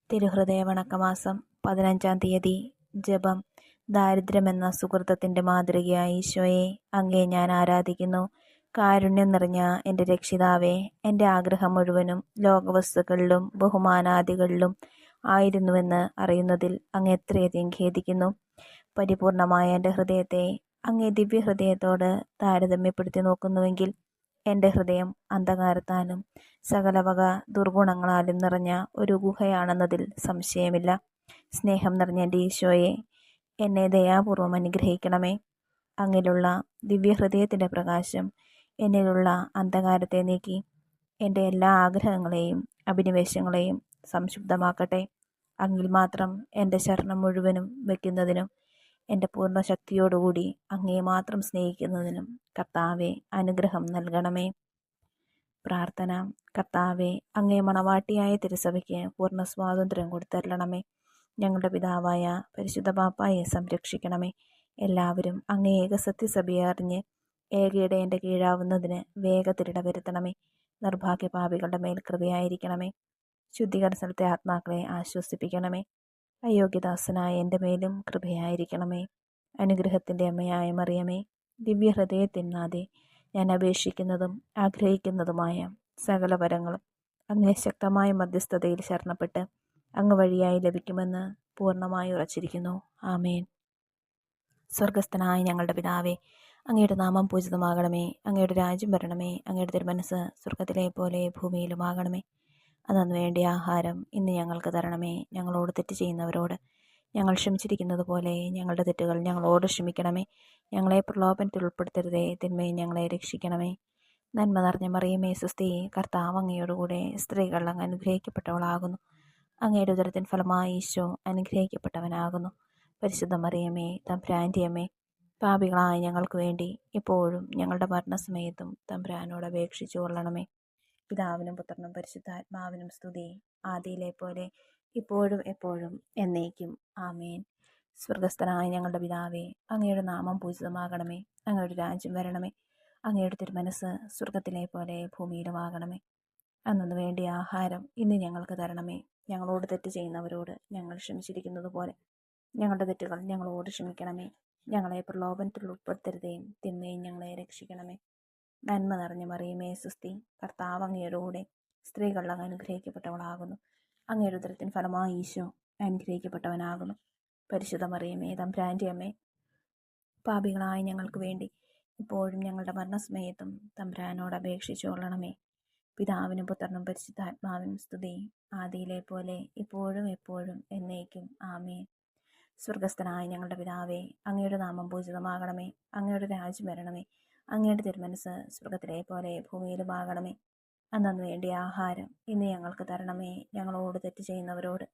തിരുഹൃദയ വണക്കമാസം 15-ാം തീയതി. ജപം. ദാരിദ്ര്യമെന്ന സുകൃതത്തിൻ്റെ മാതൃകയായ ഈശോയെ, അങ്ങയെ ഞാൻ ആരാധിക്കുന്നു. കാരുണ്യം നിറഞ്ഞ എൻ്റെ രക്ഷിതാവേ, എൻ്റെ ആഗ്രഹം മുഴുവനും ലോകവസ്തുക്കളിലും ബഹുമാനാദികളിലും ആയിരുന്നുവെന്ന് അറിയുന്നതിൽ അങ്ങ് എത്രയധികം ഖേദിക്കുന്നു. പരിപൂർണമായ എൻ്റെ ഹൃദയത്തെ അങ്ങേ ദിവ്യഹൃദയത്തോട് താരതമ്യപ്പെടുത്തി നോക്കുന്നുവെങ്കിൽ എൻ്റെ ഹൃദയം അന്ധകാരത്താലും സകലവക ദുർഗുണങ്ങളാലും നിറഞ്ഞ ഒരു ഗുഹയാണെന്നതിൽ സംശയമില്ല. സ്നേഹം നിറഞ്ഞ എൻ്റെ ഈശോയെ, എന്നെ ദയാപൂർവം അനുഗ്രഹിക്കണമേ. അങ്ങിലുള്ള ദിവ്യഹൃദയത്തിൻ്റെ പ്രകാശം എന്നിലുള്ള അന്ധകാരത്തെ നീക്കി എൻ്റെ എല്ലാ ആഗ്രഹങ്ങളെയും അഭിനിവേശങ്ങളെയും സംശുദ്ധമാക്കട്ടെ. അങ്ങിൽ മാത്രം എൻ്റെ ശരണം മുഴുവനും വയ്ക്കുന്നതിനും എൻ്റെ പൂർണ്ണ ശക്തിയോടുകൂടി അങ്ങയെ മാത്രം സ്നേഹിക്കുന്നതിനും കർത്താവെ അനുഗ്രഹം നൽകണമേ. പ്രാർത്ഥന. കർത്താവെ, അങ്ങേ മണവാട്ടിയായ തിരുസഭയ്ക്ക് പൂർണ്ണ സ്വാതന്ത്ര്യം കൊടുത്തരണമേ. ഞങ്ങളുടെ പിതാവായ പരിശുദ്ധ പാപ്പായെ സംരക്ഷിക്കണമേ. എല്ലാവരും അങ്ങേ ഏക സത്യസഭയെ അറിഞ്ഞ് ഏകയിടയൻ്റെ കീഴാവുന്നതിന് വേഗത്തിലിട വരുത്തണമേ. നിർഭാഗ്യപാപികളുടെ മേൽ കൃപയായിരിക്കണമേ. ശുദ്ധീകരണ സ്ഥലത്തെ ആത്മാക്കളെ ആശ്വസിപ്പിക്കണമേ. അയോഗ്യദാസനായ എൻ്റെ മേലും കൃപയായിരിക്കണമേ. അനുഗ്രഹത്തിൻ്റെ അമ്മയായ മറിയമേ, ദിവ്യഹൃദയത്തിനാതെ ഞാൻ അപേക്ഷിക്കുന്നതും ആഗ്രഹിക്കുന്നതുമായ സകല വരങ്ങളും അങ്ങേ ശക്തമായ മധ്യസ്ഥതയിൽ ശരണപ്പെട്ട് അങ്ങ് വഴിയായി ലഭിക്കുമെന്ന് പൂർണ്ണമായി ഉറച്ചിരിക്കുന്നു. ആമേൻ. സ്വർഗസ്ഥനായ ഞങ്ങളുടെ പിതാവേ, അങ്ങയുടെ നാമം പൂജിതമാകണമേ. അങ്ങയുടെ രാജ്യം വരണമേ. അങ്ങയുടെ തിരുമനസ് സ്വർഗത്തിലെ പോലെ ഭൂമിയിലുമാകണമേ. അന്നു വേണ്ടിയ ആഹാരം ഇന്ന് ഞങ്ങൾക്ക് തരണമേ. ഞങ്ങളോട് തെറ്റ് ചെയ്യുന്നവരോട് ഞങ്ങൾ ക്ഷമിച്ചിരിക്കുന്നത് പോലെ ഞങ്ങളുടെ തെറ്റുകൾ ഞങ്ങളോട് ക്ഷമിക്കണമേ. ഞങ്ങളെ പ്രലോഭനത്തിൽ ഉൾപ്പെടുത്തരുതേ, തിന്മയെ ഞങ്ങളെ രക്ഷിക്കണമേ. നന്മ നിറഞ്ഞ മറിയമേ, സ്വസ്തി, കർത്താവ് അങ്ങയോടുകൂടെ സ്ത്രീകൾ അങ്ങ് അനുഗ്രഹിക്കപ്പെട്ടവളാകുന്നു. അങ്ങയുടെ ഉദരത്തിൻ ഫലമായി ഈശോ അനുഗ്രഹിക്കപ്പെട്ടവനാകുന്നു. പരിശുദ്ധ മറിയമേ, തമ്പുരാൻ്റെ അമ്മേ, പാപികളായ ഞങ്ങൾക്ക് വേണ്ടി ഇപ്പോഴും ഞങ്ങളുടെ മരണസമയത്തും തമ്പുരാനോട് അപേക്ഷിച്ചു കൊള്ളണമേ. പിതാവിനും പുത്രനും പരിശുദ്ധാത്മാവിനും സ്തുതി, ആദിയിലെ പോലെ ഇപ്പോഴും എപ്പോഴും എന്നേക്കും. ആമേൻ. സ്വർഗസ്ഥനായ ഞങ്ങളുടെ പിതാവേ, അങ്ങയുടെ നാമം പൂജിതമാകണമേ. അങ്ങയുടെ രാജ്യം വരണമേ. അങ്ങയുടെ തിരുമനസ് സ്വർഗത്തിലെ പോലെ ഭൂമിയിലുമാകണമേ. അന്നു വേണ്ടിയ ആഹാരം ഇന്ന് ഞങ്ങൾക്ക് തരണമേ. ഞങ്ങളോട് തെറ്റ് ചെയ്യുന്നവരോട് ഞങ്ങൾ ക്ഷമിച്ചിരിക്കുന്നത് പോലെ ഞങ്ങളുടെ തെറ്റുകൾ ഞങ്ങളോട് ക്ഷമിക്കണമേ. ഞങ്ങളെ പ്രലോഭനത്തിൽ ഉൾപ്പെടുത്തരുതേ, തിന്മയും ഞങ്ങളെ രക്ഷിക്കണമേ. നന്മ നിറഞ്ഞ മറിയമേ, സ്വസ്തി, കർത്താവ് അങ്ങയുടെ കൂടെ സ്ത്രീകൾ അങ്ങ് അനുഗ്രഹിക്കപ്പെട്ടവളാകുന്നു. അങ്ങയുടെ ഉദരത്തിൻ ഫലമായി ഈശോ അനുഗ്രഹിക്കപ്പെട്ടവനാകുന്നു. പരിശുദ്ധ മറിയമേ, തമ്പുരാൻ്റെ അമ്മേ, പാപികളായ ഞങ്ങൾക്ക് വേണ്ടി ഇപ്പോഴും ഞങ്ങളുടെ മരണസമയത്തും തമ്പുരാനോട് അപേക്ഷിച്ചു കൊള്ളണമേ. പിതാവിനും പുത്രനും പരിശുദ്ധാത്മാവിനും സ്തുതി, ആദിയിലെ പോലെ ഇപ്പോഴും എപ്പോഴും എന്നേക്കും. ആമേൻ. സ്വർഗസ്ഥനായ ഞങ്ങളുടെ പിതാവേ, അങ്ങയുടെ നാമം പൂജിതമാകണമേ. അങ്ങയുടെ രാജ്യം വരണമേ. അങ്ങയുടെ തിരുമനസ് സ്വർഗത്തിലെ പോലെ ഭൂമിയിലുമാകണമേ. അന്നു വേണ്ടിയ ആഹാരം ഇന്ന് ഞങ്ങൾക്ക് തരണമേ. ഞങ്ങളോട് തെറ്റ് ചെയ്യുന്നവരോട്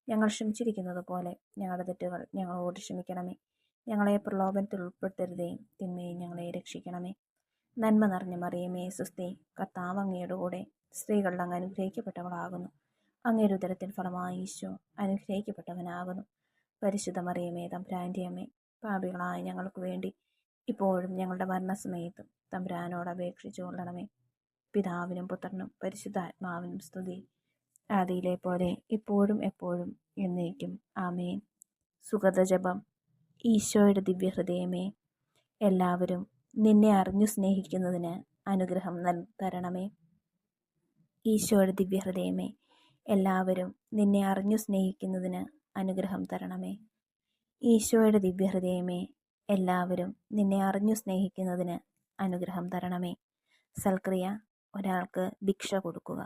ഞങ്ങൾ ക്ഷമിച്ചിരിക്കുന്നത് പോലെ ഞങ്ങളുടെ തെറ്റുകൾ ഞങ്ങളോട് ക്ഷമിക്കണമേ. ഞങ്ങളെ പ്രലോഭനത്തിൽ ഉൾപ്പെടുത്തരുതേ, തിന്മയെ ഞങ്ങളെ രക്ഷിക്കണമേ. നന്മ നിറഞ്ഞ മറിയമേ, സ്വസ്തി, കർത്താവ് അങ്ങയുടെ കൂടെ സ്ത്രീകൾ അങ്ങ് അനുഗ്രഹിക്കപ്പെട്ടവളാകുന്നു. അങ്ങയുടെ ഉദരത്തിൻ ഫലമായി ഈശോ അനുഗ്രഹിക്കപ്പെട്ടവനാകുന്നു. പരിശുദ്ധ മറിയമേ, തമ്പുരാൻ്റെ അമ്മേ, പാപികളായ ഞങ്ങൾക്ക് വേണ്ടി ഇപ്പോഴും ഞങ്ങളുടെ മരണസമയത്തും തമ്പുരാനോട് അപേക്ഷിച്ചു കൊള്ളണമേ. പിതാവിനും പുത്രനും പരിശുദ്ധാത്മാവിനും സ്തുതി, ആദിയിലെ പോലെ ഇപ്പോഴും എപ്പോഴും എന്നേക്കും. ആമേൻ. സുഗതജപം. ഈശോയുടെ ദിവ്യഹൃദയമേ, എല്ലാവരും നിന്നെ അറിഞ്ഞു സ്നേഹിക്കുന്നതിന് അനുഗ്രഹം തരണമേ. ഈശോയുടെ ദിവ്യഹൃദയമേ, എല്ലാവരും നിന്നെ അറിഞ്ഞു സ്നേഹിക്കുന്നതിന് അനുഗ്രഹം തരണമേ. ഈശോയുടെ ദിവ്യഹൃദയമേ, എല്ലാവരും നിന്നെ അറിഞ്ഞു സ്നേഹിക്കുന്നതിന് അനുഗ്രഹം തരണമേ. സൽക്രിയ. ഒരാൾക്ക് ഭിക്ഷ കൊടുക്കുക.